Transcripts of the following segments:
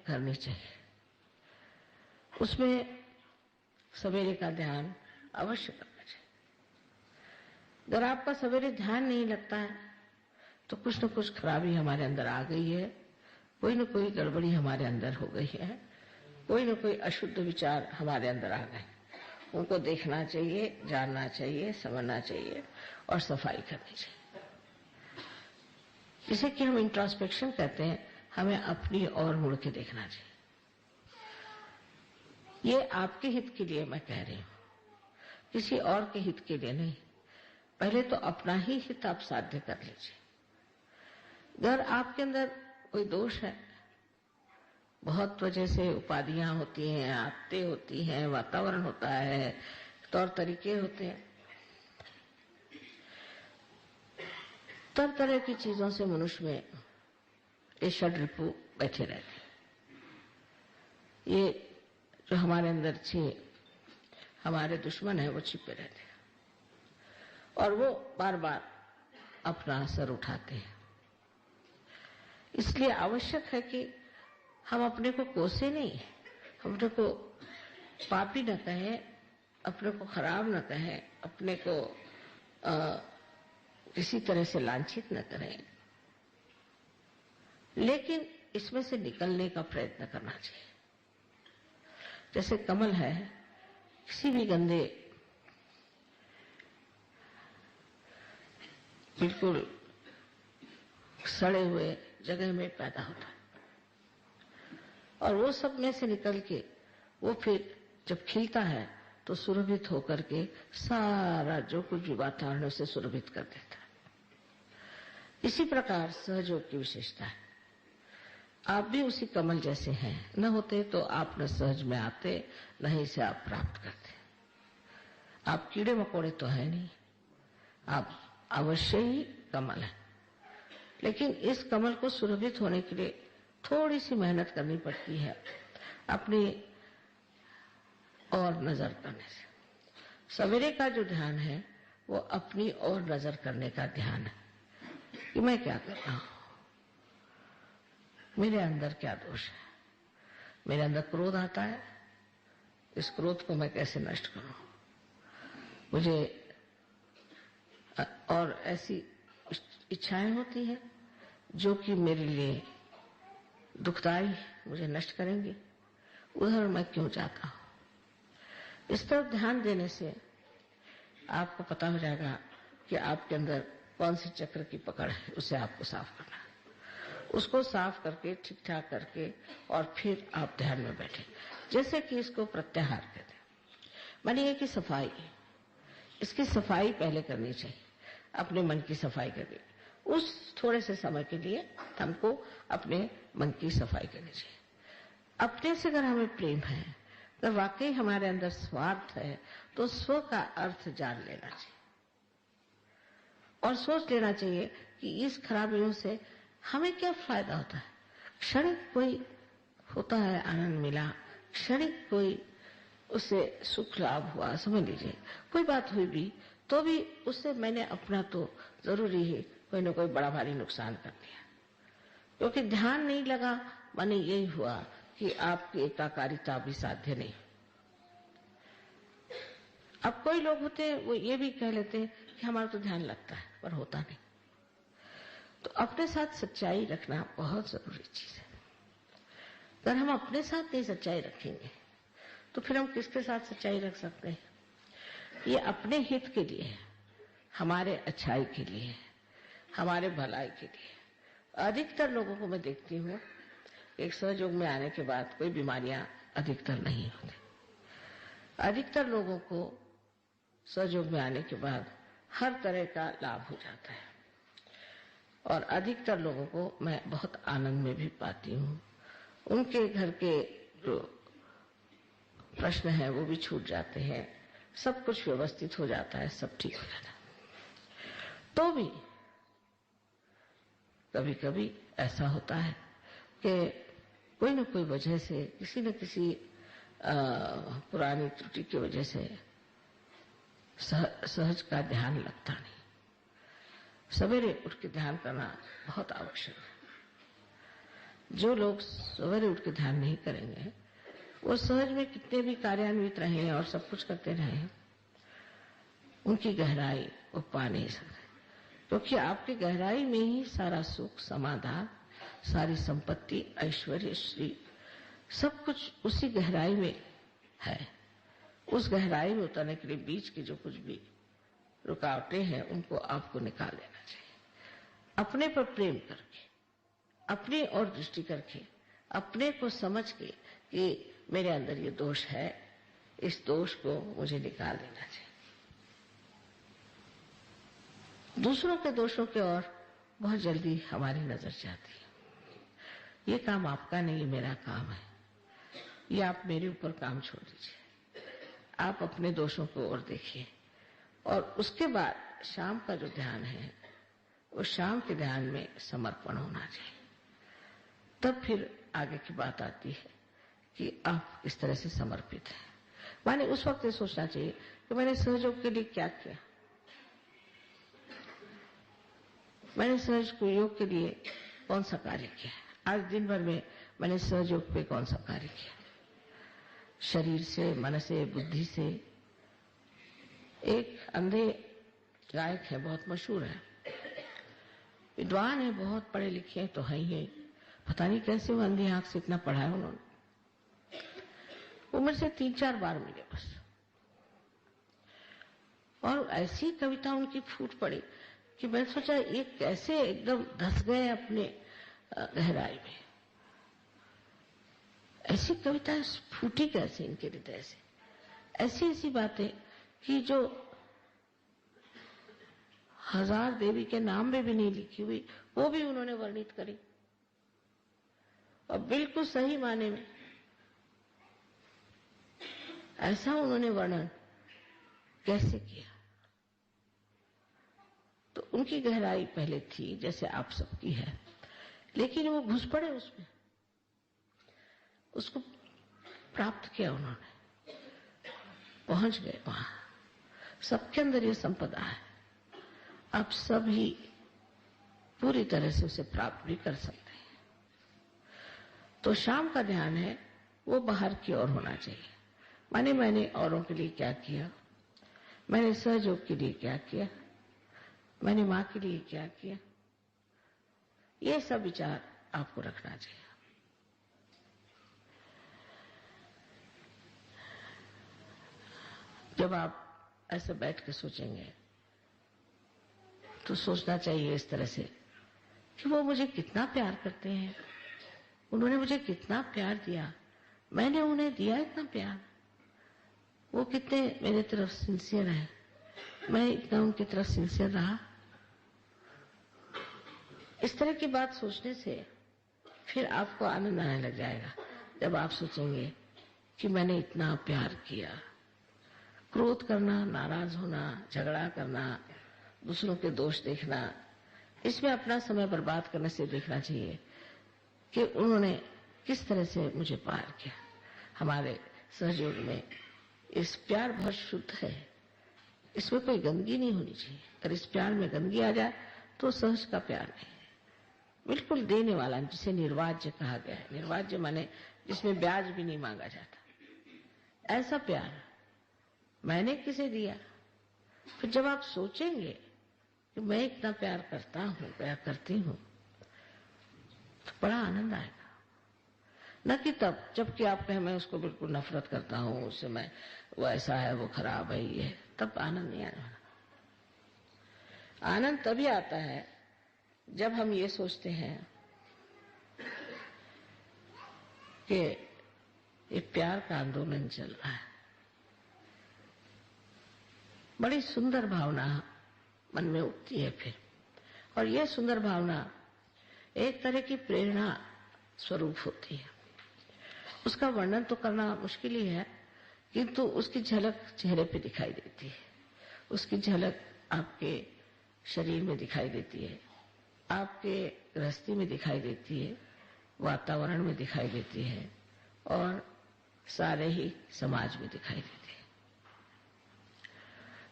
करनी चाहिए। उसमें सवेरे का ध्यान अवश्य करना चाहिए। अगर आपका सवेरे ध्यान नहीं लगता है तो कुछ न कुछ खराबी हमारे अंदर आ गई है, कोई न कोई गड़बड़ी हमारे अंदर हो गई है, कोई न कोई अशुद्ध विचार हमारे अंदर आ गए। उनको देखना चाहिए, जानना चाहिए, समझना चाहिए और सफाई करनी चाहिए। जिसे कि हम इंट्रोस्पेक्शन कहते हैं, हमें अपनी ओर मुड़ के देखना चाहिए। ये आपके हित के लिए मैं कह रही हूं, किसी और के हित के लिए नहीं। पहले तो अपना ही हित आप साध्य कर लीजिए। अगर आपके अंदर कोई दोष है, बहुत वजह से उपाधियां होती हैं, आदतें होती हैं, वातावरण होता है, तौर तरीके होते हैं, तरह तरह की चीजों से मनुष्य में ये षड्रिपु बैठे रहते हैं। ये जो हमारे अंदर हमारे दुश्मन है वो छिपे रहते हैं और वो बार बार अपना असर उठाते हैं। इसलिए आवश्यक है कि हम अपने को कोसे नहीं, अपने को पापी न कहें, अपने को खराब न कहें, अपने को किसी तरह से लांछित न करें, लेकिन इसमें से निकलने का प्रयत्न करना चाहिए। जैसे कमल है, किसी भी गंदे बिल्कुल सड़े हुए जगह में पैदा होता है और वो सब में से निकल के वो फिर जब खिलता है तो सुरभित होकर के सारा जो कुछ भी वातावरण उसे सुरभित कर देता है। इसी प्रकार सहयोग की विशेषता है। आप भी उसी कमल जैसे हैं, न होते तो आप न सहज में आते, न ही इसे आप प्राप्त करते। आप कीड़े मकोड़े तो है नहीं, आप अवश्य ही कमल है। लेकिन इस कमल को सुरभित होने के लिए थोड़ी सी मेहनत करनी पड़ती है, अपनी और नजर करने से। सवेरे का जो ध्यान है वो अपनी और नजर करने का ध्यान है कि मैं क्या कर रहा हूं, मेरे अंदर क्या दोष है, मेरे अंदर क्रोध आता है, इस क्रोध को मैं कैसे नष्ट करूं। मुझे और ऐसी इच्छाएं होती हैं जो कि मेरे लिए दुखदाई, मुझे नष्ट करेंगी, उधर मैं क्यों जाता हूं। इस तरफ ध्यान देने से आपको पता हो जाएगा कि आपके अंदर कौन सी चक्र की पकड़ है, उसे आपको साफ करना है। उसको साफ करके ठीक ठाक करके और फिर आप ध्यान में बैठे। जैसे कि इसको प्रत्याहार कहते हैं, मानिए कि सफाई, इसकी सफाई पहले करनी चाहिए, अपने मन की सफाई करके। उस थोड़े से समय के लिए हमको अपने मन की सफाई करनी चाहिए। अपने से अगर हमें प्रेम है, अगर वाकई हमारे अंदर स्वार्थ है, तो स्व का अर्थ जान लेना चाहिए और सोच लेना चाहिए कि इस खराबियों से हमें क्या फायदा होता है। क्षणिक कोई होता है, आनंद मिला, क्षणिक कोई उससे सुख लाभ हुआ, समझ लीजिए कोई बात हुई भी, तो भी उससे मैंने अपना तो जरूरी ही कोई न कोई बड़ा भारी नुकसान कर दिया, क्योंकि ध्यान नहीं लगा। माने यही हुआ कि आपकी एकाकारिता भी साध्य नहीं। अब कोई लोग होते हैं वो ये भी कह लेते हैं कि हमारा तो ध्यान लगता है, पर होता नहीं। तो अपने साथ सच्चाई रखना बहुत जरूरी चीज है। अगर हम अपने साथ नहीं सच्चाई रखेंगे तो फिर हम किसके साथ सच्चाई रख सकते हैं। ये अपने हित के लिए है, हमारे अच्छाई के लिए है, हमारे भलाई के लिए। अधिकतर लोगों को मैं देखती हूँ, एक सहयोग में आने के बाद कोई बीमारियां अधिकतर नहीं होती। अधिकतर लोगों को सहयोग में आने के बाद हर तरह का लाभ हो जाता है और अधिकतर लोगों को मैं बहुत आनंद में भी पाती हूँ। उनके घर के जो प्रश्न है वो भी छूट जाते हैं, सब कुछ व्यवस्थित हो जाता है, सब ठीक हो जाता है। तो भी कभी कभी ऐसा होता है कि कोई न कोई वजह से, किसी न किसी पुरानी त्रुटि की वजह से सहज का ध्यान लगता नहीं। सवेरे उठ के ध्यान करना बहुत आवश्यक है। जो लोग सवेरे उठ के ध्यान नहीं करेंगे वो सहज में कितने भी कार्यान्वित रहे और सब कुछ करते रहे, उनकी गहराई वो पा नहीं सकते, क्योंकि आपकी गहराई में ही सारा सुख, समाधान, सारी संपत्ति, ऐश्वर्य, श्री सब कुछ उसी गहराई में है। उस गहराई में उतरने के लिए बीच की जो कुछ भी रुकावटें हैं उनको आपको निकाल लेना चाहिए। अपने पर प्रेम करके, अपनी ओर दृष्टि करके, अपने को समझ के कि मेरे अंदर ये दोष है, इस दोष को मुझे निकाल देना चाहिए। दूसरों के दोषों की ओर बहुत जल्दी हमारी नजर जाती है। ये काम आपका नहीं, मेरा काम है, ये आप मेरे ऊपर काम छोड़ दीजिए, आप अपने दोषों को और देखिए। और उसके बाद शाम का जो ध्यान है वो शाम के ध्यान में समर्पण होना चाहिए। तब फिर आगे की बात आती है कि आप इस तरह से समर्पित हैं। माने उस वक्त ये सोचना चाहिए कि मैंने सहयोग के लिए क्या किया, मैंने सहज योग के लिए कौन सा कार्य किया, आज दिन भर में मैंने सहयोग पे कौन सा कार्य किया, शरीर से, मन से, बुद्धि से। एक अंधे गायक है, बहुत मशहूर है, विद्वान है, बहुत पढ़े लिखे हैं तो है ही, पता नहीं कैसे वो अंधी आंख से इतना पढ़ा है उन्होंने। वो मेरे से 3-4 बार मिले बस, और ऐसी कविता उनकी फूट पड़ी कि मैंने सोचा ये कैसे एकदम धस गए अपने गहराई में। ऐसी कविता फूटी कैसे इनके हृदय से, ऐसी ऐसी बातें कि जो 1000 देवी के नाम में भी नहीं लिखी हुई वो भी उन्होंने वर्णित करी, और बिल्कुल सही माने में ऐसा उन्होंने वर्णन कैसे किया। तो उनकी गहराई पहले थी जैसे आप सबकी है, लेकिन वो घुस पड़े उसमें, उसको प्राप्त किया उन्होंने, पहुंच गए वहां। सबके अंदर ये संपदा है, आप सभी पूरी तरह से उसे प्राप्त भी कर सकते हैं। तो शाम का ध्यान है वो बाहर की ओर होना चाहिए, माने मैंने औरों के लिए क्या किया, मैंने सहयोग के लिए क्या किया, मैंने मां के लिए क्या किया, ये सब विचार आपको रखना चाहिए। जब आप ऐसे बैठ के सोचेंगे तो सोचना चाहिए इस तरह से कि वो मुझे कितना प्यार करते हैं, उन्होंने मुझे कितना प्यार दिया, मैंने उन्हें दिया इतना प्यार, वो कितने मेरे तरफ सिंसियर है, मैं इतना उनकी तरफ सिंसियर रहा। इस तरह की बात सोचने से फिर आपको आनंद आने लग जाएगा। जब आप सोचेंगे कि मैंने इतना प्यार किया, क्रोध करना, नाराज होना, झगड़ा करना, दूसरों के दोष देखना, इसमें अपना समय बर्बाद करने से देखना चाहिए कि उन्होंने किस तरह से मुझे प्यार किया। हमारे सहयोग में इस प्यार बहुत शुद्ध है, इसमें कोई गंदगी नहीं होनी चाहिए। अगर इस प्यार में गंदगी आ जाए तो सहज का प्यार नहीं, बिल्कुल देने वाला, जिसे निर्वाज्य कहा गया है। निर्वाज्य माने जिसमें ब्याज भी नहीं मांगा जाता, ऐसा प्यार मैंने किसे दिया। फिर जब आप सोचेंगे कि मैं इतना प्यार करता हूं, प्यार करती हूं, तो बड़ा आनंद आएगा। न कि तब जबकि आप कहें मैं उसको बिल्कुल नफरत करता हूं, उससे मैं, वो ऐसा है, वो खराब है, ये, तब आनंद नहीं आने वाला। आनंद तभी आता है जब हम ये सोचते हैं कि ये प्यार का आंदोलन चल रहा है। बड़ी सुंदर भावना मन में उठती है फिर, और यह सुंदर भावना एक तरह की प्रेरणा स्वरूप होती है। उसका वर्णन तो करना मुश्किल ही है, किंतु उसकी झलक चेहरे पे दिखाई देती है, उसकी झलक आपके शरीर में दिखाई देती है, आपके गृहस्थी में दिखाई देती है, वातावरण में दिखाई देती है, और सारे ही समाज में दिखाई देती है।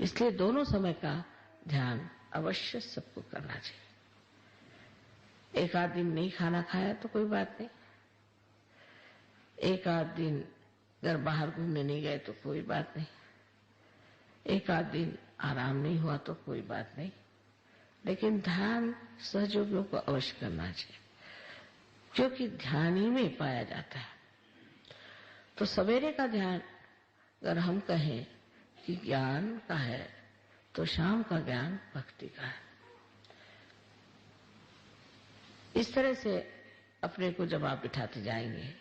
इसलिए दोनों समय का ध्यान अवश्य सबको करना चाहिए। एक आध दिन नहीं खाना खाया तो कोई बात नहीं, एक आध दिन अगर बाहर घूमने नहीं गए तो कोई बात नहीं, एक आध दिन आराम नहीं हुआ तो कोई बात नहीं, लेकिन ध्यान सहयोगियों को अवश्य करना चाहिए, क्योंकि ध्यान ही में पाया जाता है। तो सवेरे का ध्यान अगर हम कहें कि ज्ञान का है, तो शाम का ज्ञान भक्ति का है। इस तरह से अपने को जब आप बिठाते जाएंगे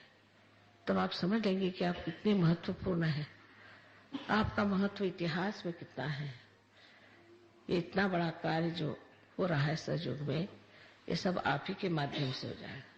तब आप समझ लेंगे कि आप कितने महत्वपूर्ण हैं, आपका महत्व इतिहास में कितना है। ये इतना बड़ा कार्य जो हो रहा है सहयोग में, ये सब आप ही के माध्यम से हो जाएगा।